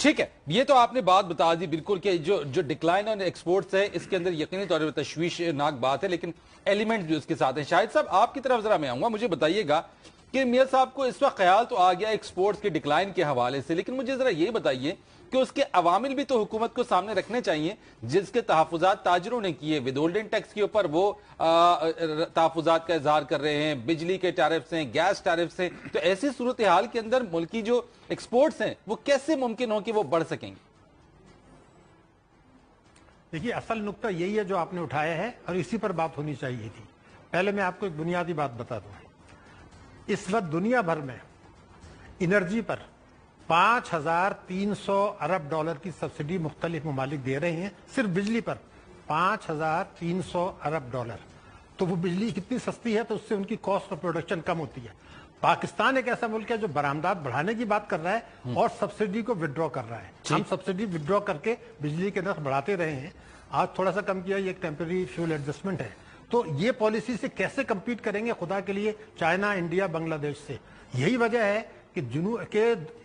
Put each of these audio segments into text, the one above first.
ٹھیک ہے، یہ تو آپ نے بات بتا دی بالکل کہ جو ڈکلائن آن ایکسپورٹس ہے اس کے اندر یقینی طور پر تشویشناک بات ہے، لیکن ایلیمنٹ جو اس کے ساتھ ہیں. شاہد صاحب آپ کی طرف ذرا میں آؤں گا، مجھے بتائیے گا کہ میاں صاحب کو اس وقت خیال تو آ گیا ایکسپورٹس کے ڈکلائن کے حوالے سے، لیکن مجھے ذرا یہ بتائیے کہ اس کے عوامل بھی تو حکومت کو سامنے رکھنے چاہیے جس کے تحفظات تاجروں نے کیے. ودولڈن ٹیکس کے اوپر وہ تحفظات کا اظہار کر رہے ہیں، بجلی کے ٹیرفز ہیں، گیس ٹیرفز ہیں. تو ایسی صورتحال کے اندر ملکی جو ایکسپورٹس ہیں وہ کیسے ممکن ہو کہ وہ بڑھ سکیں گے؟ دیکھیے اصل نقطہ یہی ہے جو آپ نے اٹھایا ہے اور اسی پر بات ہونی چاہیے تھی. پہلے میں آپ کو ایک بنیادی بات بتا دوں. اس وقت دنیا بھر میں انرجی پر 5,300 ارب ڈالر کی سبسڈی مختلف ممالک دے رہے ہیں، صرف بجلی پر 5,300 ارب ڈالر. تو وہ بجلی کتنی سستی ہے تو اس سے ان کی کاسٹ آف پروڈکشن کم ہوتی ہے. پاکستان ایک ایسا ملک ہے جو برآمدات بڑھانے کی بات کر رہا ہے اور سبسڈی کو وڈرا کر رہا ہے. ہم سبسڈی وڈرا کر کے بجلی کے نرخ بڑھاتے رہے ہیں. آج تھوڑا سا کم کیا، یہ ایک ٹیمپرری فیول ایڈجسٹمنٹ ہے. تو یہ پالیسی سے کیسے کمپیٹ کریں گے خدا کے لیے چائنا، انڈیا، بنگلہ دیش سے؟ یہی وجہ ہے کہ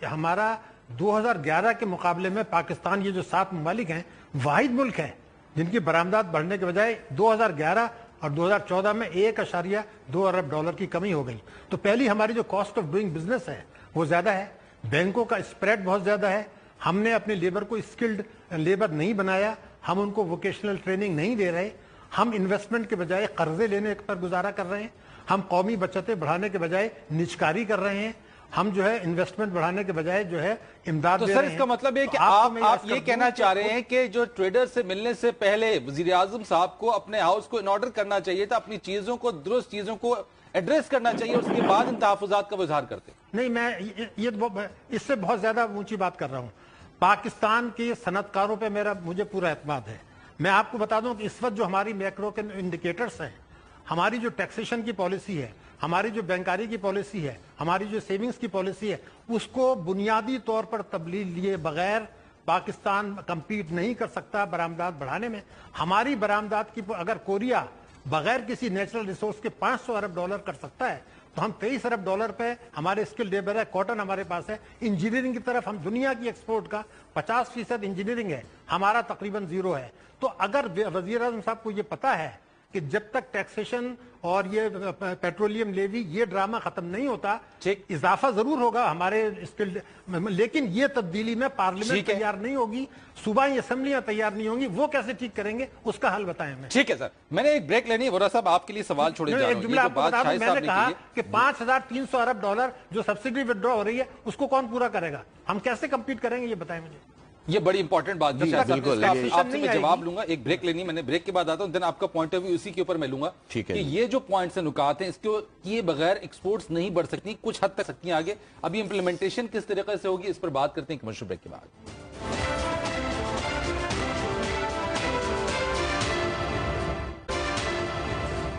ہمارا 2011 کے مقابلے میں پاکستان، یہ جو 7 ممالک ہیں، واحد ملک ہے جن کی برآمدات بڑھنے کے بجائے 2011 اور 2014 میں 1.2 ارب ڈالر کی کمی ہو گئی. تو پہلی ہماری جو کاسٹ آف ڈوئنگ بزنس ہے وہ زیادہ ہے، بینکوں کا اسپریڈ بہت زیادہ ہے. ہم نے اپنے لیبر کو اسکلڈ لیبر نہیں بنایا، ہم ان کو ووکیشنل ٹریننگ نہیں دے رہے. ہم انویسٹمنٹ کے بجائے قرضے لینے پر گزارا کر رہے ہیں. ہم قومی بچتیں بڑھانے کے بجائے نجکاری کر رہے ہیں. ہم جو ہے انویسٹمنٹ بڑھانے کے بجائے جو ہے امداد دے رہے ہیں. تو سر اس کا مطلب ہے کہ آپ یہ کہنا چاہ رہے ہیں کہ جو ٹریڈر سے ملنے سے پہلے وزیر اعظم صاحب کو اپنے ہاؤس کو ان آرڈر کرنا چاہیے تھا، اپنی چیزوں کو درست چیزوں کو ایڈریس کرنا چاہیے، اس کے بعد ان تحفظات کا اظہار کرتے. نہیں، میں اس سے بہت زیادہ اونچی بات کر رہا ہوں. پاکستان کے صنعت کاروں پہ مجھے پورا اعتماد ہے. میں آپ کو بتا دوں کہ اس وقت جو ہماری میکرو کے انڈیکیٹرز ہیں، ہماری جو ٹیکسیشن کی پالیسی ہے، ہماری جو بینکاری کی پالیسی ہے، ہماری جو سیونگز کی پالیسی ہے، اس کو بنیادی طور پر تبدیل لیے بغیر پاکستان کمپیٹ نہیں کر سکتا برآمدات بڑھانے میں. ہماری برآمدات کی اگر کوریا بغیر کسی نیچرل ریسورس کے 500 ارب ڈالر کر سکتا ہے تو ہم 23 ارب ڈالر پہ ہمارے اسکل لیبر ہے، کاٹن ہمارے پاس ہے. انجینئرنگ کی طرف ہم دنیا کی ایکسپورٹ کا 50% انجینئرنگ ہے، ہمارا تقریباً 0 ہے. تو اگر وزیر اعظم صاحب کو یہ پتا ہے کہ جب تک ٹیکسیشن اور یہ پیٹرولیم لیوی یہ ڈرامہ ختم نہیں ہوتا، اضافہ ضرور ہوگا ہمارے اسکل، لیکن یہ تبدیلی میں پارلیمنٹ تیار نہیں ہوگی، صوبائی اسمبلیاں تیار نہیں ہوں گی. وہ کیسے ٹھیک کریں گے اس کا حل بتائیں ہمیں. ٹھیک ہے سر، میں نے ایک بریک لینی ہے. ورا صاحب آپ کے لیے سوال چھوڑے جا رہا ہوں. ایک جملہ آپ کو بتا دوں، میں نے کہا کہ 5,300 ارب ڈالر جو سبسڈی وڈرا ہو رہی ہے اس کو کون پورا کرے گا؟ ہم کیسے کمپیٹ کریں گے یہ بتائیں مجھے. یہ بڑی امپورٹنٹ بات ہے. آپ سے میں جواب لوں گا، ایک بریک لینی، میں نے بریک کے بعد آتا ہوں، دین آپ کا پوائنٹ آف ویو اسی کے اوپر میں لوں گا کہ یہ جو پوائنٹس ہیں، نکات ہیں، اس کو کیے بغیر ایکسپورٹس نہیں بڑھ سکتی، کچھ حد تک سکتی ہیں آگے. ابھی امپلیمنٹیشن کس طریقے سے ہوگی اس پر بات کرتے ہیں کمرشل بریک کے بعد.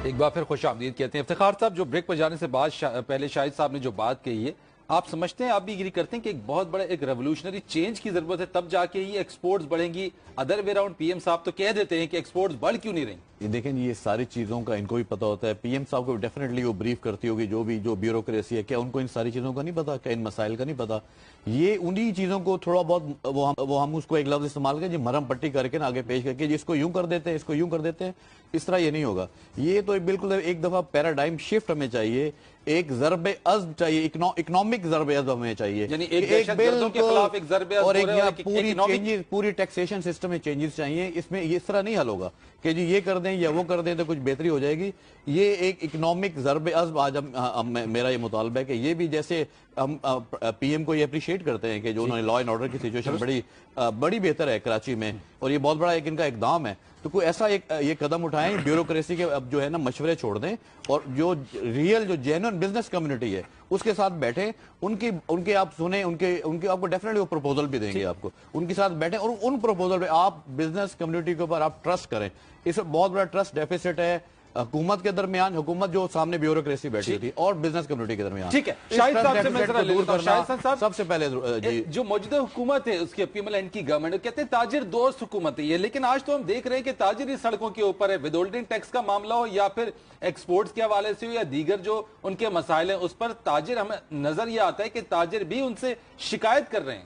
ایک بار پھر خوش آمدید کہتے ہیں. افتخار صاحب، جو بریک پر جانے سے بعد پہلے شاہد صاحب نے جو بات کہی ہے، آپ سمجھتے ہیں، آپ بھی اگری کرتے ہیں کہ ایک بہت بڑا ایک ریولوشنری چینج کی ضرورت ہے، تب جا کے یہ ایکسپورٹس بڑھیں گی؟ ادر وے راؤنڈ پی ایم صاحب تو کہہ دیتے ہیں کہ ایکسپورٹس بڑھ کیوں نہیں رہی؟ دیکھیں یہ ساری چیزوں کا ان کو بھی پتا ہوتا ہے. پی ایم صاحب کو ڈیفینیٹلی وہ بریف کرتی ہوگی، جو بیوروکریسی ہے، کیا ان کو ان ساری چیزوں کا نہیں پتا؟ کیا ان مسائل کا نہیں پتا؟ یہ انہی چیزوں کو تھوڑا بہت وہ ہم اس کو ایک لفظ استعمال کریں، مرم پٹی کر کے نا آگے پیش کر کے جس کو یوں کر دیتے ہیں، اس کو یوں کر دیتے ہیں. اس طرح یہ نہیں ہوگا. یہ تو بالکل ایک دفعہ پیراڈائم شفٹ ہمیں چاہیے، ایک ضرب عزم چاہیے، اکنامک ضرب عزم ہمیں چاہیے، یعنی ایک دہشتگردوں کے خلاف ایک ضرب عزم، اور ایک پوری ٹیکسیشن سسٹم میں چینجز چاہیے. اس میں اس طرح نہیں حل ہوگا کہ جی یہ کر دیں یا وہ کر دیں تو کچھ بہتری ہو جائے گی. یہ ایک اکنامک ضرب عزم آج میرا یہ مطالبہ ہے کہ یہ بھی، جیسے ہم پی ایم کو یہ اپریشیٹ کرتے ہیں کہ جو انہوں نے لا اینڈ آرڈر کی سچویشن بڑی بہتر ہے کراچی میں، اور یہ بہت بڑا ایک ان کا اقدام ہے، تو کوئی ایسا یہ قدم اٹھائیں، بیوروکریسی کے اب جو ہے نا مشورے چھوڑ دیں، اور جو ریئل جو جینوئن بزنس کمیونٹی ہے اس کے ساتھ بیٹھیں، ان کے آپ سنیں، ان کے آپ کو ڈیفینیٹلی وہ پروپوزل بھی دیں گے آپ کو، ان کے ساتھ بیٹھیں اور ان پروپوزل پہ آپ بزنس کمیونٹی کے اوپر آپ ٹرسٹ کریں. اس میں بہت بڑا ٹرسٹ ڈیفیسٹ ہے حکومت کے درمیان، حکومت جو سامنے بیوروکریسی بیٹھی تھی، اور بزنس کمیونٹی کے درمیان. ٹھیک ہے، شاہد صاحب سے میں ذرا لے لیتا ہوں. شاہد صاحب، سب سے پہلے جو موجودہ حکومت ہے اس کی پیمل اینڈ کی گورنمنٹ کہتے ہیں تاجر دوست حکومت ہے یہ، لیکن آج تو ہم دیکھ رہے ہیں کہ تاجر اس سڑکوں کے اوپر ہے. ودولڈنگ ٹیکس کا معاملہ ہو یا پھر ایکسپورٹس کے حوالے سے ہو یا دیگر جو ان کے مسائل ہیں، اس پر تاجر، ہمیں نظر یہ آتا ہے کہ تاجر بھی ان سے شکایت کر رہے ہیں.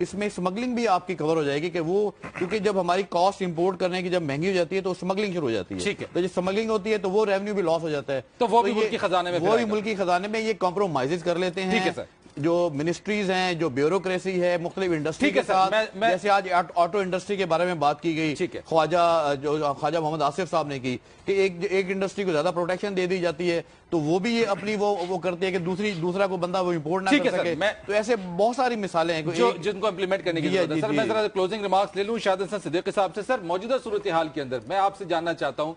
اس میں اسمگلنگ بھی آپ کی کور ہو جائے گی کہ وہ کیونکہ جب ہماری کاسٹ امپورٹ کرنے کی جب مہنگی ہو جاتی ہے تو اسمگلنگ شروع ہو جاتی ہے. ٹھیک ہے. تو جب اسمگلنگ ہوتی ہے تو وہ ریونیو بھی لاس ہو جاتا ہے, تو وہ بھی ملکی خزانے میں, وہ بھی ملکی خزانے میں یہ کمپرومائز کر لیتے ہیں. ٹھیک ہے سر. جو منسٹریز ہیں, جو بیوروکریسی ہے مختلف انڈسٹری کے ساتھ, جیسے آج آٹو انڈسٹری کے بارے میں بات کی گئی, خواجہ محمد آصف صاحب نے کی کہ ایک انڈسٹری کو زیادہ پروٹیکشن دے دی جاتی ہے تو وہ بھی یہ اپنی وہ کرتے ہیں کہ دوسرا کو بندہ وہ امپورٹ نہ کر سکے. تو ایسے بہت ساری مثالیں ہیں جن کو امپلیمنٹ کرنے کی ضرورت ہے. سر میں ذرا کلوزنگ ریمارکس لے لوں شاہد حسن صدیقی صاحب سے. سر موجودہ صورتحال کے اندر میں آپ سے جاننا چاہتا ہوں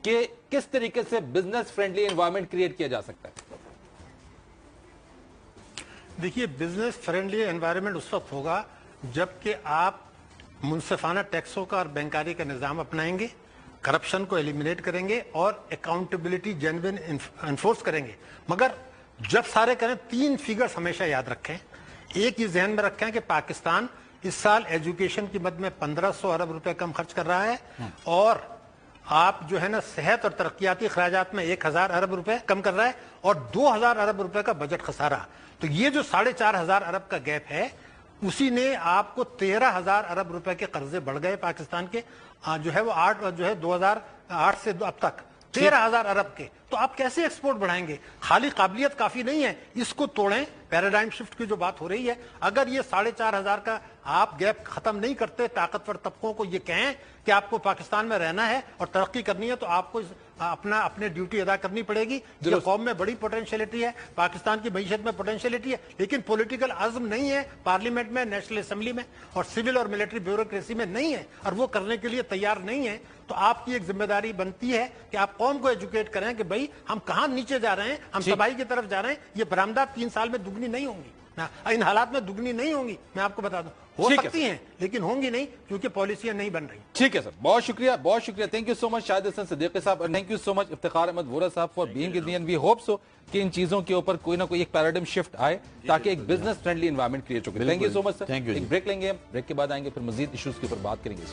کہ کس طریقے سے بزنس فرینڈلی انوائرمنٹ کریٹ کیا جا سکتا ہے؟ دیکھیے, بزنس فرینڈلی انوائرمنٹ اس وقت ہوگا جب کہ آپ منصفانہ ٹیکسوں کا اور بینکاری کا نظام اپنائیں گے, کرپشن کو ایلیمینیٹ کریں گے اور اکاؤنٹیبلٹی جینوئن انفورس کریں گے. مگر جب سارے کریں 3 فگرز ہمیشہ یاد رکھیں. ایک یہ ذہن میں رکھیں کہ پاکستان اس سال ایجوکیشن کی مد میں 1500 ارب روپے کم خرچ کر رہا ہے اور آپ جو ہے نا صحت اور ترقیاتی اخراجات میں 1000 ارب روپے کم کر رہا ہے اور 2000 ارب روپے کا بجٹ خسارہ. تو یہ جو 4500 ارب کا گیپ ہے اسی نے آپ کو 13000 ارب روپے کے قرضے بڑھ گئے پاکستان کے, جو ہے وہ 2008 سے اب تک 13000 ارب کے. تو آپ کیسے ایکسپورٹ بڑھائیں گے؟ خالی قابلیت کافی نہیں ہے, اس کو توڑیں. پیراڈائم شفٹ کی جو بات ہو رہی ہے, اگر یہ 4500 کا آپ گیپ ختم نہیں کرتے, طاقتور طبقوں کو یہ کہیں کہ آپ کو پاکستان میں رہنا ہے اور ترقی کرنی ہے تو آپ کو اپنے ڈیوٹی ادا کرنی پڑے گی. یہ قوم میں بڑی پوٹینشیلٹی ہے, پاکستان کی معیشت میں پوٹینشیلٹی ہے, لیکن پولیٹیکل عزم نہیں ہے پارلیمنٹ میں, نیشنل اسمبلی میں اور سول اور ملٹری بیوروکریسی میں نہیں ہے, اور وہ کرنے کے لیے تیار نہیں ہے. تو آپ کی ایک ذمہ داری بنتی ہے کہ آپ قوم کو ایجوکیٹ کریں کہ بھائی ہم کہاں نیچے جا رہے ہیں, ہم تباہی کی طرف جا رہے ہیں. یہ برآمدات 3 سال میں دگنی نہیں ہوں گی, ان حالات میں دگنی نہیں ہوں گی. میں آپ کو بتا دوں ہو سکتی ہیں لیکن ہوں گی نہیں کیونکہ پالیسیاں نہیں بن رہی. ٹھیک ہے سر, بہت شکریہ, بہت شکریہ. Thank you so much Shahid Hasan Siddiqui صاحب, اور thank you so much Iftikhar Ahmed Vora صاحب for being with me, and we hope so کہ ان چیزوں کے اوپر کوئی نہ کوئی ایک پیراڈائم شفٹ آئے تاکہ ایک بزنس فرینڈلی انوائرمنٹ کریٹ ہو. Thank you so much sir. ایک بریک لیں گے, ہم بریک کے بعد آئیں گے, پھر مزید ایشوز کے اوپر بات کریں گے.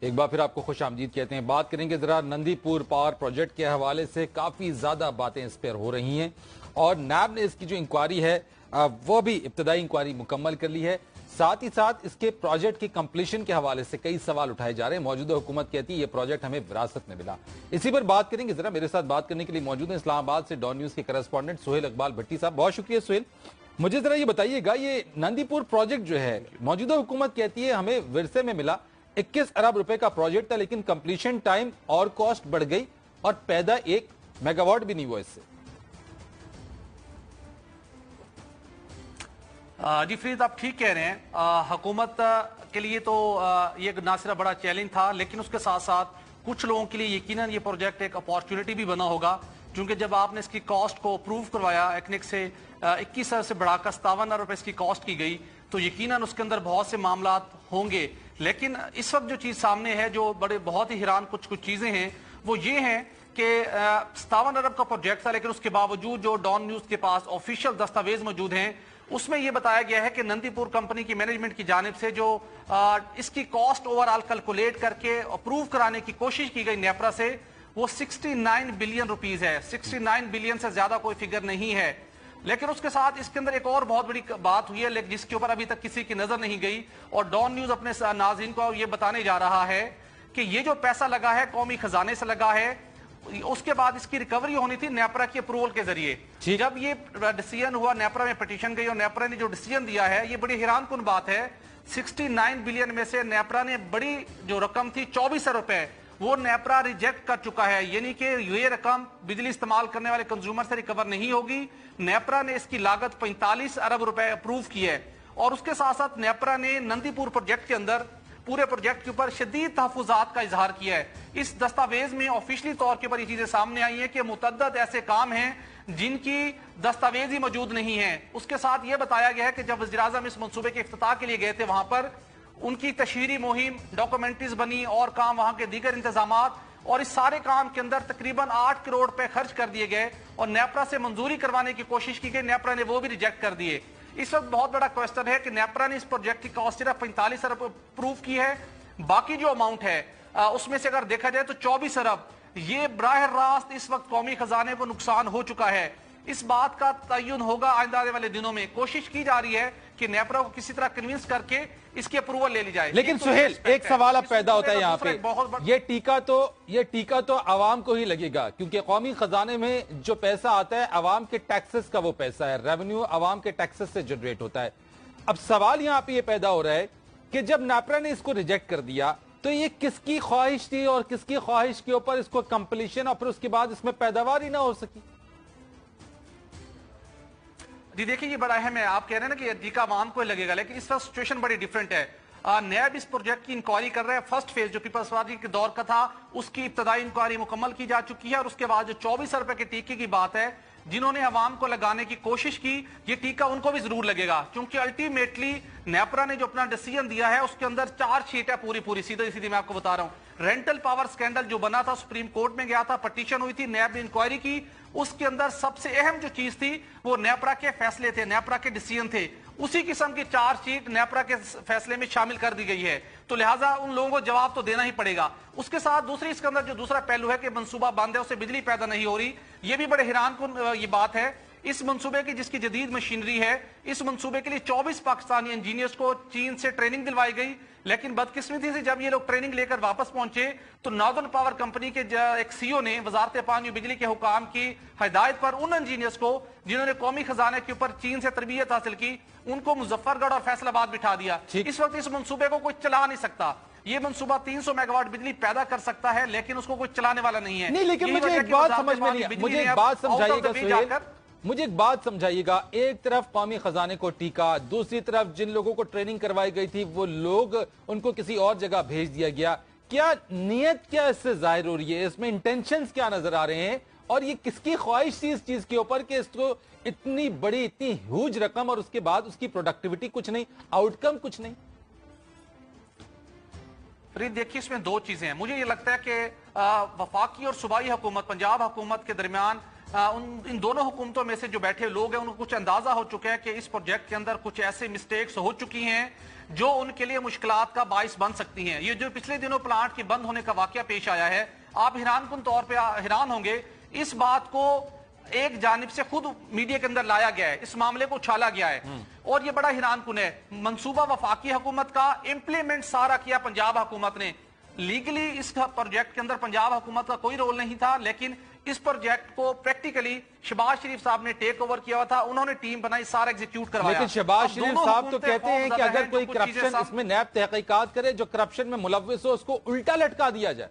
ایک بار پھر آپ کو خوش آمدید کہتے ہیں. بات کریں گے ذرا نندی پور پاور پروجیکٹ کے حوالے سے. کافی زیادہ باتیں اس پر ہو رہی ہیں اور نیب نے اس کی جو انکوائری ہے وہ بھی ابتدائی انکوائری مکمل کر لی ہے. ساتھ ہی ساتھ اس کے پروجیکٹ کی کمپلیشن کے حوالے سے کئی سوال اٹھائے جا رہے ہیں. موجودہ حکومت کہتی ہے یہ پروجیکٹ ہمیں وراثت میں ملا. اسی پر بات کریں گے. ذرا میرے ساتھ بات کرنے کے لیے موجود ہیں اسلام آباد سے ڈان نیوز کے کرسپونڈنٹ سہیل اقبال بھٹی صاحب. بہت شکریہ سہیل. مجھے ذرا یہ بتائیے گا, یہ نندی پور پروجیکٹ جو ہے موجودہ حکومت کہتی ہے ہمیں ورثے میں ملا, 21 ارب روپے کا پروجیکٹ تھا, لیکن کمپلیشن ٹائم اور کاسٹ بڑھ گئی اور پیدا 1 میگا واٹ بھی نہیں ہوا اس سے. جی فرید, آپ ٹھیک کہہ رہے ہیں. حکومت کے لیے تو یہ نہ صرف بڑا چیلنج تھا لیکن اس کے ساتھ ساتھ کچھ لوگوں کے لیے یقیناً یہ پروجیکٹ ایک اپارچونٹی بھی بنا ہوگا, کیونکہ جب آپ نے اس کی کاسٹ کو اپروو کروایا ایکنک سے 21 ارب سے بڑھا کر 57 ارب روپے اس کی کاسٹ کی گئی, تو یقیناً اس کے اندر بہت سے معاملات ہوں گے. لیکن اس وقت جو چیز سامنے ہے, جو بہت ہی حیران کچھ چیزیں ہیں, وہ یہ ہیں کہ 57 ارب کا پروجیکٹ تھا, لیکن اس کے باوجود جو ڈان نیوز کے پاس آفیشیل دستاویز موجود ہیں اس میں یہ بتایا گیا ہے کہ نندی پور کمپنی کی مینجمنٹ کی جانب سے جو اس کی کاسٹ اوور آل کیلکولیٹ کر کے اپروو کرانے کی کوشش کی گئی نیپرا سے, وہ 69 بلین روپیز ہے. 69 بلین سے زیادہ کوئی فگر نہیں ہے. لیکن اس کے ساتھ اس کے اندر ایک اور بہت بڑی بات ہوئی ہے جس کے اوپر ابھی تک کسی کی نظر نہیں گئی, اور ڈان نیوز اپنے ناظرین کو یہ بتانے جا رہا ہے کہ یہ جو پیسہ لگا ہے قومی خزانے سے لگا ہے, اس کے بعد اس کی ریکوری ہونی تھی نیپرا کی اپروول کے ذریعے. جب یہ ڈیسیژن ہوا, نیپرا میں پٹیشن گئی اور نیپرا نے جو ڈیسیژن دیا ہے, یہ بڑی حیران کن بات ہے. 69 بلین میں سے نیپرا نے بڑی جو رقم تھی 24 ارب روپے, وہ نیپرا ریجیکٹ کر چکا ہے. یعنی کہ یہ رقم بجلی استعمال کرنے والے کنزیومر سے ریکور نہیں ہوگی. نیپرا نے اس کی لاگت 45 ارب روپے اپروو کی ہے, اور اس کے ساتھ ساتھ نیپرا نے نندی پور پروجیکٹ کے اندر پورے پروجیکٹ کے اوپر شدید تحفظات کا اظہار کیا ہے. اس دستاویز میں آفیشلی طور کے پر یہ چیزیں سامنے آئی ہیں کہ متعدد ایسے کام ہیں جن کی دستاویز ہی موجود نہیں ہیں. اس کے ساتھ یہ بتایا گیا ہے کہ جب وزیراعظم اس منصوبے کے افتتاح کے لیے گئے تھے, وہاں پر ان کی تشہیری مہم, ڈاکومنٹریز بنی اور کام, وہاں کے دیگر انتظامات, اور اس سارے کام کے اندر تقریباً 8 کروڑ روپے خرچ کر دیے گئے اور نیپرا سے منظوری کروانے کی کوشش کی گئی. نیپرا نے وہ بھی ریجیکٹ کر دیے. اس وقت بہت بڑا کوسچن ہے کہ نیپرا نے اس پروجیکٹ کی کاسٹ صرف 45 ارب اپروو کی ہے, باقی جو اماؤنٹ ہے اس میں سے اگر دیکھا جائے تو 24 ارب یہ براہ راست اس وقت قومی خزانے کو نقصان ہو چکا ہے. اس بات کا تعین ہوگا آئندہ آنے والے دنوں میں. کوشش کی جا رہی ہے کہ نیپرا کو کسی طرح کنوینس کر کے اس کی اپروول لے لی جائے. لیکن سہیل ایک سوال اب پیدا ہوتا ہے یہاں پہ, یہ ٹیکہ تو عوام کو ہی لگے گا, کیونکہ قومی خزانے میں جو پیسہ آتا ہے عوام کے ٹیکسز کا وہ پیسہ ہے, ریونیو عوام کے ٹیکسز سے جنریٹ ہوتا ہے. اب سوال یہاں پہ یہ پیدا ہو رہا ہے کہ جب نیپرا نے اس کو ریجیکٹ کر دیا تو یہ کس کی خواہش تھی اور کس کی خواہش کے اوپر اس کو کمپلیشن اور پھر اس کے بعد اس میں پیداوار ہی نہ ہو سکی؟ جی دیکھیں یہ بڑا اہم ہے. آپ کہہ رہے ہیں نا کہ یہ ٹیکہ عوام کو لگے گا, لیکن اس وقت سچویشن بڑی ڈیفرنٹ ہے. نیب اس پروجیکٹ کی انکوائری کر رہے ہیں. فرسٹ فیز جو پیپلز پارٹی کے دور کا تھا اس کی ابتدائی انکوائری مکمل کی جا چکی ہے, اور اس کے بعد جو 24 روپے کے ٹیکے کی بات ہے جنہوں نے عوام کو لگانے کی کوشش کی, یہ ٹیکہ ان کو بھی ضرور لگے گا, کیونکہ الٹیمیٹلی نیپرا نے جو اپنا ڈیسیژن دیا ہے اس کے اندر 4 شیٹ ہے پوری سیدھی میں آپ کو بتا رہا ہوں. رینٹل پاور سکینڈل جو بنا تھا سپریم کورٹ میں گیا تھا, پٹیشن ہوئی تھی, نیب نے انکوائری کی. اس کے اندر سب سے اہم جو چیز تھی وہ نیپرا کے فیصلے تھے, نیپرا کے ڈیسیژن تھے. اسی قسم کی 4 شیٹ نیپرا کے فیصلے میں شامل کر دی گئی ہے, تو لہٰذا ان لوگوں کو جواب تو دینا ہی پڑے گا. اس کے ساتھ اس کے اندر جو دوسرا پہلو ہے کہ منصوبہ بند ہے, اسے بجلی پیدا نہیں ہو رہی. یہ بھی بڑے حیران کن یہ بات ہے. اس منصوبے کی جس کی جدید مشینری ہے, اس منصوبے کے لیے 24 پاکستانی انجینئرز کو چین سے ٹریننگ دلوائی گئی, لیکن بدقسمتی سے جب یہ لوگ ٹریننگ لے کر واپس پہنچے تو ناردرن پاور کمپنی کے ایک سی او نے وزارت پانی و بجلی کے حکام کی ہدایت پر ان انجینئرز کو جنہوں نے قومی خزانے کے اوپر چین سے تربیت حاصل کی, ان کو مظفر گڑھ اور فیصل آباد بٹھا دیا. اس وقت اس منصوبے کو کوئی چلا نہیں سکتا. یہ منصوبہ 300 میگا واٹ بجلی پیدا کر سکتا ہے, لیکن اس کو کوئی چلانے والا نہیں ہے. نہیں, لیکن مجھے ایک بات سمجھ میں نہیں, مجھے ایک بات سمجھائیے گا سہیل, مجھے ایک بات سمجھائیے گا. ایک طرف قومی خزانے کو ٹیکہ, دوسری طرف جن لوگوں کو ٹریننگ کروائی گئی تھی وہ لوگ ان کو کسی اور جگہ بھیج دیا گیا. کیا نیت کیا اس سے ظاہر ہو رہی ہے, اس میں انٹینشنز کیا نظر آ رہے ہیں, اور یہ کس کی خواہش تھی اس چیز کے اوپر کہ اس کو اتنی بڑی اتنی ہیوج رقم اور اس کے بعد اس کی پروڈکٹیوٹی کچھ نہیں, آؤٹ کم کچھ نہیں؟ فرید دیکھیے اس میں 2 چیزیں ہیں. مجھے یہ لگتا ہے کہ وفاقی اور صوبائی حکومت, پنجاب حکومت کے درمیان ان دونوں حکومتوں میں سے جو بیٹھے لوگ ہیں ان کو کچھ اندازہ ہو چکا ہے کہ اس پروجیکٹ کے اندر کچھ ایسے مسٹیکس ہو چکی ہیں جو ان کے لیے مشکلات کا باعث بن سکتی ہیں. یہ جو پچھلے دنوں پلانٹ کی بند ہونے کا واقعہ پیش آیا ہے, آپ حیران کن طور پہ حیران ہوں گے. اس بات کو ایک جانب سے خود میڈیا کے اندر لایا گیا ہے, اس معاملے کو اچھالا گیا ہے, اور یہ بڑا حیران کن ہے. منصوبہ وفاقی حکومت کا, امپلیمنٹ سارا کیا پنجاب حکومت نے. لیگلی اس پروجیکٹ کے اندر پنجاب حکومت کا کوئی رول نہیں تھا, لیکن اس پروجیکٹ کو پریکٹیکلی شہباز شریف صاحب نے ٹیک اوور کیا ہوا تھا, انہوں نے ٹیم بنائی, سارا ایگزیکیوٹ کروایا. لیکن شہباز شریف صاحب تو کہتے ہیں کہ اگر کوئی کرپشن اس میں نیب تحقیقات کرے, جو کرپشن میں ملوث ہو اس کو الٹا لٹکا دیا جائے.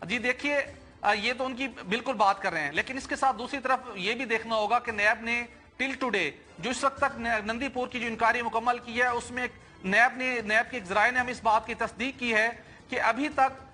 جی دیکھیے یہ تو ان کی بالکل بات کر رہے ہیں, لیکن اس کے ساتھ دوسری طرف یہ بھی دیکھنا ہوگا کہ نیب نے ٹل ٹوڈے جو اس وقت تک نندی پور کی جو انکوائری مکمل کی ہے اس میں نیب کے ایک ذرائع نے ہمیں اس بات کی تصدیق کی ہے کہ ابھی تک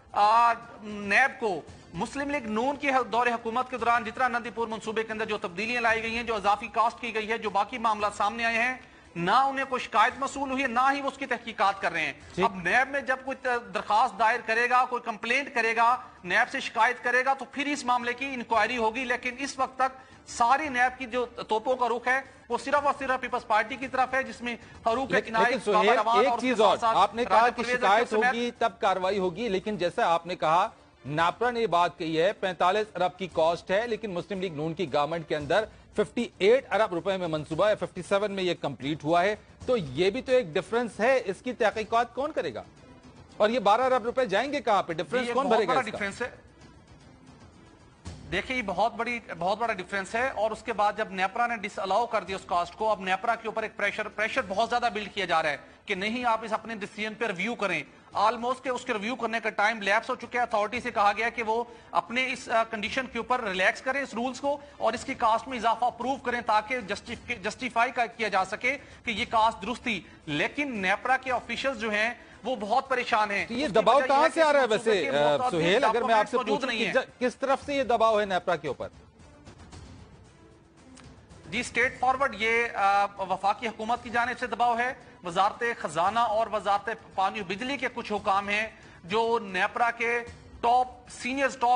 نیب کو مسلم لیگ نون کی دور حکومت کے دوران جتنا نندی پور منصوبے کے اندر جو تبدیلیاں لائی گئی ہیں, جو اضافی کاسٹ کی گئی ہے, جو باقی معاملات سامنے آئے ہیں, نہ انہیں کوئی شکایت موصول ہوئی ہے, نہ ہی وہ اس کی تحقیقات کر رہے ہیں. اب نیب میں جب کوئی درخواست دائر کرے گا, کوئی کمپلینٹ کرے گا, نیب سے شکایت کرے گا, تو پھر اس معاملے کی انکوائری ہوگی. لیکن اس وقت تک ساری نیب کی جو توپوں کا رخ ہے وہ صرف اور صرف پیپلز پارٹی کی طرف ہے, جس میں فاروق لیکن ایک چیز اور, آپ نے کہا کہ شکایت ہوگی تب کاروائی ہوگی, لیکن جیسا آپ نے کہا نیپرا نے یہ بات کہی ہے 45 ارب کی کاسٹ ہے, لیکن مسلم لیگ نون کی گورنمنٹ کے اندر 58 ارب روپے میں منصوبہ ہے, 57 میں یہ کمپلیٹ ہوا ہے, تو یہ بھی تو ایک ڈیفرنس ہے. اس کی تحقیقات کون کرے گا, اور یہ 12 ارب روپے جائیں گے کہاں پہ, ڈیفرنس کون بھرے گا اس کا؟ دیکھیں یہ بہت بڑا ڈیفرنس ہے. اور اس کے بعد جب نیپرا نے ڈس الاؤ کر دیا اس کاسٹ کو, اب نیپرا کے اوپر ایک پریشر بہت زیادہ بلڈ کیا جا رہا ہے کہ نہیں آپ اس اپنے ڈیسیژن پہ ریویو کریں. آلموسٹ کہ اس کے ریویو کرنے کا ٹائم لیپس ہو چکا ہے. اتھارٹی سے کہا گیا کہ وہ اپنے اس کنڈیشن کے اوپر ریلیکس کریں اس رولز کو, اور اس کی کاسٹ میں اضافہ اپروو کریں تاکہ جسٹیفائی کیا جا سکے کہ یہ کاسٹ درست تھی. لیکن نیپرا کے آفیشلز جو ہیں وہ بہت پریشان ہیں. یہ دباؤ کہاں سے آ رہا ہے ویسے سہیل, اگر میں آپ سے پوچھوں کہ کس طرف سے یہ دباؤ ہے نیپرا کے اوپر؟ جی اسٹیٹ فارورڈ یہ وفاقی حکومت کی جانب سے دباؤ ہے. وزارت خزانہ اور وزارت پانی و بجلی کے کچھ حکام ہیں جو نیپرا کے ٹاپ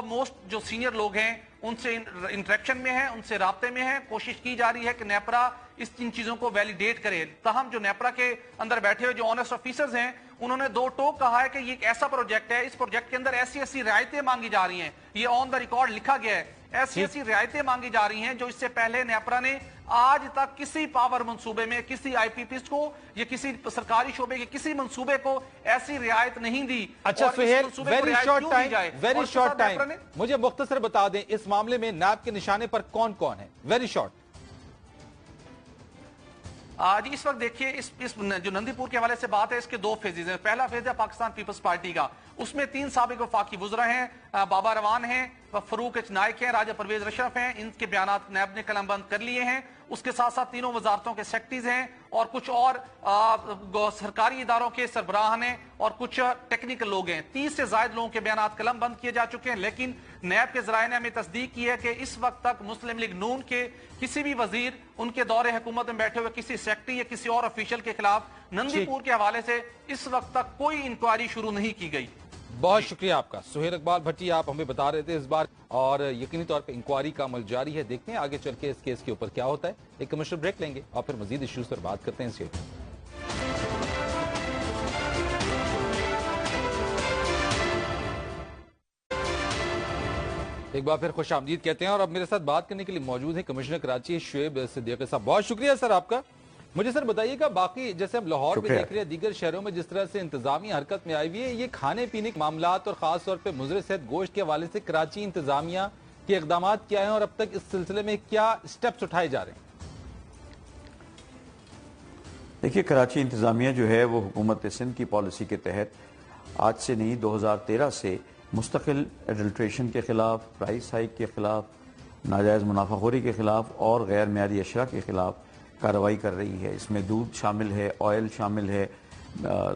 موسٹ جو سینئر لوگ ہیں ان سے انٹریکشن میں ہیں, ان سے رابطے میں ہیں. کوشش کی جا رہی ہے کہ نیپرا ان چیزوں کو ویلیڈیٹ کرے. تاہم جو نیپرا کے اندر بیٹھے ہوئے جو آنسٹ آفیسرز ہیں انہوں نے دو ٹوک کہا ہے کہ یہ ایک ایسا پروجیکٹ ہے, اس پروجیکٹ کے اندر ایسی ایسی رعایتیں مانگی جا رہی ہیں, یہ آن دا ریکارڈ لکھا گیا ہے, ایسی ایسی رعایتیں مانگی جا رہی ہیں جو اس سے پہلے نیپرا نے آج تک کسی پاور منصوبے میں, کسی آئی پی پیز کو یا کسی سرکاری شعبے کے کسی منصوبے کو ایسی رعایت نہیں دی. اچھا سہیل, ویری شارٹ ٹائم, مجھے مختصر بتا دیں اس معاملے میں نیب کے نشانے پر کون کون ہے, ویری شارٹ. جی اس وقت دیکھیے اس جو نندی پور کے حوالے سے بات ہے, اس کے دو فیزز ہیں. پہلا فیز ہے پاکستان پیپلز پارٹی کا, اس میں 3 سابق وفاقی وزراء ہیں, بابا روان ہیں, فروق ایچ نائک ہیں, راجہ پرویز اشرف ہیں, ان کے بیانات نیب نے قلم بند کر لیے ہیں. اس کے ساتھ ساتھ تینوں وزارتوں کے سیکرٹریز ہیں اور کچھ اور سرکاری اداروں کے سربراہ ہیں اور کچھ ٹیکنیکل لوگ ہیں. 30 سے زائد لوگوں کے بیانات قلم بند کیے جا چکے ہیں, لیکن نیب کے ذرائع نے ہمیں تصدیق کی ہے کہ اس وقت تک مسلم لیگ نون کے کسی بھی وزیر, ان کے دور حکومت میں بیٹھے ہوئے کسی سیکرٹری یا کسی اور افیشل کے خلاف نندی پور کے حوالے سے اس وقت تک کوئی انکوائری شروع نہیں کی گئی. بہت شکریہ آپ کا سہیل اقبال بھٹی, آپ ہمیں بتا رہے تھے اس بار, اور یقینی طور پہ انکوائری کا عمل جاری ہے. دیکھتے ہیں آگے چل کے اس کیس کے اوپر کیا ہوتا ہے. ایک کمرشل بریک لیں گے اور پھر مزید ایشوز پر بات کرتے ہیں. ایک بار پھر خوش آمدید کہتے ہیں, اور اب میرے ساتھ بات کرنے کے لیے موجود ہیں کمشنر کراچی شعیب صدیقی صاحب. بہت شکریہ سر آپ کا. مجھے سر بتائیے گا, باقی جیسے ہم لاہور میں دیکھ رہے ہیں, دیگر شہروں میں جس طرح سے انتظامیہ حرکت میں آئی ہوئی ہے, یہ کھانے پینے کے معاملات اور خاص طور پہ مضر صحت گوشت کے حوالے سے کراچی انتظامیہ کے اقدامات کیا ہیں اور اب تک اس سلسلے میں کیا سٹیپس اٹھائے جا رہے ہیں؟ دیکھیے, کراچی انتظامیہ جو ہے وہ حکومت سندھ کی پالیسی کے تحت آج سے نہیں 2013 سے مستقل ایڈلٹریشن کے خلاف, پرائس ہائیک کے خلاف, ناجائز منافع خوری کے خلاف اور غیر معیاری اشیاء کے خلاف کارروائی کر رہی ہے. اس میں دودھ شامل ہے, آئل شامل ہے,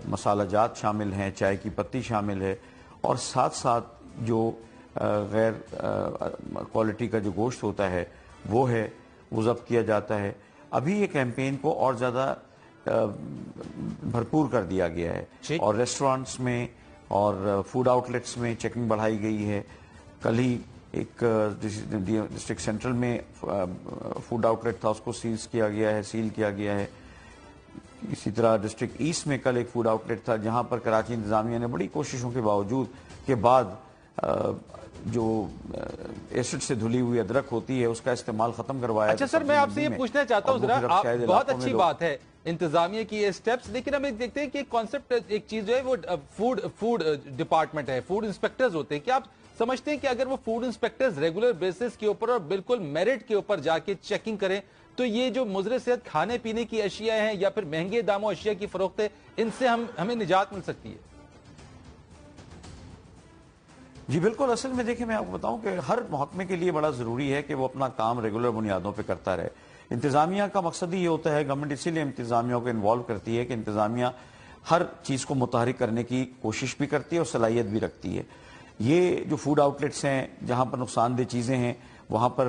مسالہ جات شامل ہیں, چائے کی پتی شامل ہے, اور ساتھ ساتھ جو غیر کوالٹی کا جو گوشت ہوتا ہے وہ ہے, وہ ضبط کیا جاتا ہے. ابھی یہ کیمپین کو اور زیادہ بھرپور کر دیا گیا ہے اور ریسٹورانٹس میں اور فوڈ آؤٹ لیٹس میں چیکنگ بڑھائی گئی ہے. کل ہی ایک ڈسٹرکٹ سینٹرل میں فوڈ آؤٹ لیٹ تھا, اس کو سیل کیا گیا ہے. اسی طرح ڈسٹرکٹ ایسٹ میں کل ایک فوڈ آؤٹ لیٹ تھا جہاں پر کراچی انتظامیہ نے بڑی کوششوں کے باوجود کے بعد جو ایسڈ سے دھلی ہوئی ادرک ہوتی ہے اس کا استعمال ختم کروایا. اچھا سر, میں آپ سے یہ پوچھنا چاہتا ہوں ذرا, بہت اچھی بات ہے انتظامیہ کی یہ سٹیپس, لیکن ہم دیکھتے ہیں کہ کانسیپٹ ایک چیز جو ہے وہ فوڈ ڈپارٹمنٹ ہے, فوڈ انسپیکٹرز ہوتے ہیں. کیا آپ سمجھتے ہیں کہ اگر وہ فوڈ انسپیکٹرز ریگولر بیسس کے اوپر اور بالکل میرٹ کے اوپر جا کے چیکنگ کریں تو یہ جو مضر صحت کھانے پینے کی اشیاء ہیں یا پھر مہنگے داموں اشیاء کی فروخت ہے, ان سے ہمیں نجات مل سکتی ہے؟ جی بالکل. اصل میں دیکھیں, میں آپ کو بتاؤں کہ ہر محکمے کے لیے بڑا ضروری ہے کہ وہ اپنا کام ریگولر بنیادوں پہ کرتا رہے. انتظامیہ کا مقصد ہی ہوتا ہے, گورنمنٹ اسی لیے انتظامیہ کو انوالو کرتی ہے کہ انتظامیہ ہر چیز کو متحرک کرنے کی کوشش بھی کرتی ہے اور صلاحیت بھی رکھتی ہے. یہ جو فوڈ آؤٹ لیٹس ہیں جہاں پر نقصان دہ چیزیں ہیں وہاں پر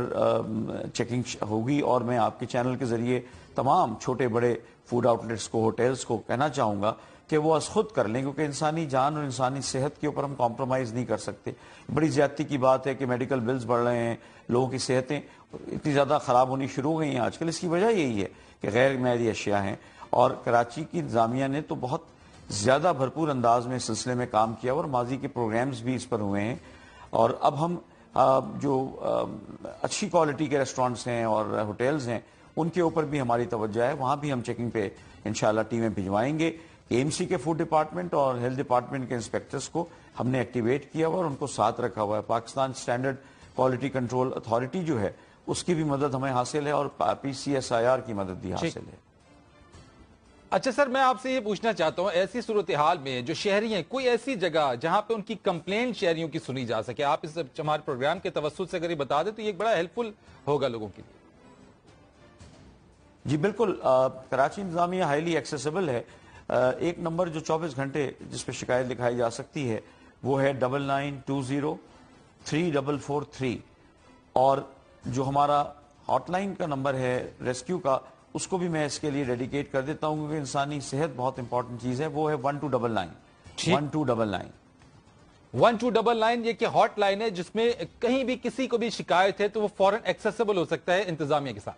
چیکنگ ہوگی, اور میں آپ کے چینل کے ذریعے تمام چھوٹے بڑے فوڈ آؤٹ لیٹس کو, ہوٹلز کو کہنا چاہوں گا کہ وہ از خود کر لیں, کیونکہ انسانی جان اور انسانی صحت کے اوپر ہم کمپرومائز نہیں کر سکتے. بڑی زیادتی کی بات ہے کہ میڈیکل بلز بڑھ رہے ہیں, لوگوں کی صحتیں اتنی زیادہ خراب ہونی شروع ہو گئی ہیں آج کل. اس کی وجہ یہی ہے کہ غیر معیاری اشیاء ہیں, اور کراچی کی انتظامیہ نے تو بہت زیادہ بھرپور انداز میں اس سلسلے میں کام کیا اور ماضی کے پروگرامز بھی اس پر ہوئے ہیں. اور اب ہم جو اچھی کوالٹی کے ریسٹورانٹس ہیں اور ہوٹلز ہیں ان کے اوپر بھی ہماری توجہ ہے, وہاں بھی ہم چیکنگ پہ انشاءاللہ ٹیمیں بھجوائیں گے. KMC کے فوڈ ڈپارٹمنٹ اور ہیلتھ ڈپارٹمنٹ کے انسپیکٹرز کو ہم نے ایکٹیویٹ کیا ہوا اور ان کو ساتھ رکھا ہوا ہے. Pakistan standard quality control authority جو ہے اس کی بھی مدد ہمیں حاصل ہے اور PCSIR کی مدد بھی حاصل ہے. اچھا سر, میں آپ سے یہ پوچھنا چاہتا ہوں, ایسی صورتحال میں جو شہری ہیں, کوئی ایسی جگہ جہاں پہ ان کی کمپلینٹ شہریوں کی سنی جا سکے, آپ اس ہمارے پروگرام کے توسط سے اگر یہ بتا دیں تو یہ ایک بڑا ہیلپ فل ہوگا لوگوں کے لیے. جی بالکل. کراچی انتظامیہ ہائیلی ایکسیسیبل ہے. ایک نمبر جو 24 گھنٹے جس پہ شکایت لکھائی جا سکتی ہے وہ ہے 99203443, اور جو ہمارا ہاٹ لائن کا نمبر ہے ریسکیو کا, اس کو بھی میں اس کے لیے ڈیڈیکیٹ کر دیتا ہوں کیونکہ انسانی صحت بہت امپورٹنٹ چیز ہے. وہ ہے 1299. 1299 یہ کہ ہاٹ لائن ہے جس میں کہیں بھی کسی کو بھی شکایت ہے تو وہ فوراً ایکسیسیبل ہو سکتا ہے انتظامیہ کے ساتھ.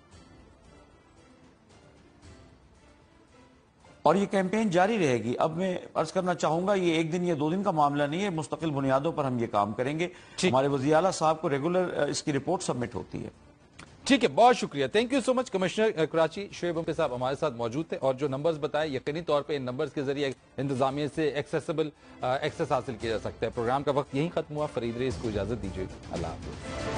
اور یہ کیمپین جاری رہے گی. اب میں عرض کرنا چاہوں گا یہ ایک دن یا 2 دن کا معاملہ نہیں ہے, مستقل بنیادوں پر ہم یہ کام کریں گے. ہمارے وزیر اعلیٰ صاحب کو ریگولر اس کی رپورٹ سبمٹ ہوتی ہے. ٹھیک ہے, بہت شکریہ, thank you so much. Commissioner Karachi Shoaib Amjad صاحب ہمارے ساتھ موجود تھے اور جو نمبرز بتائے یقینی طور پہ ان نمبرز کے ذریعے انتظامیہ سے ایکسیس حاصل کیا جا سکتا ہے. پروگرام کا وقت یہیں ختم ہوا. فرید رئیس کو اجازت دیجیے. اللہ حافظ.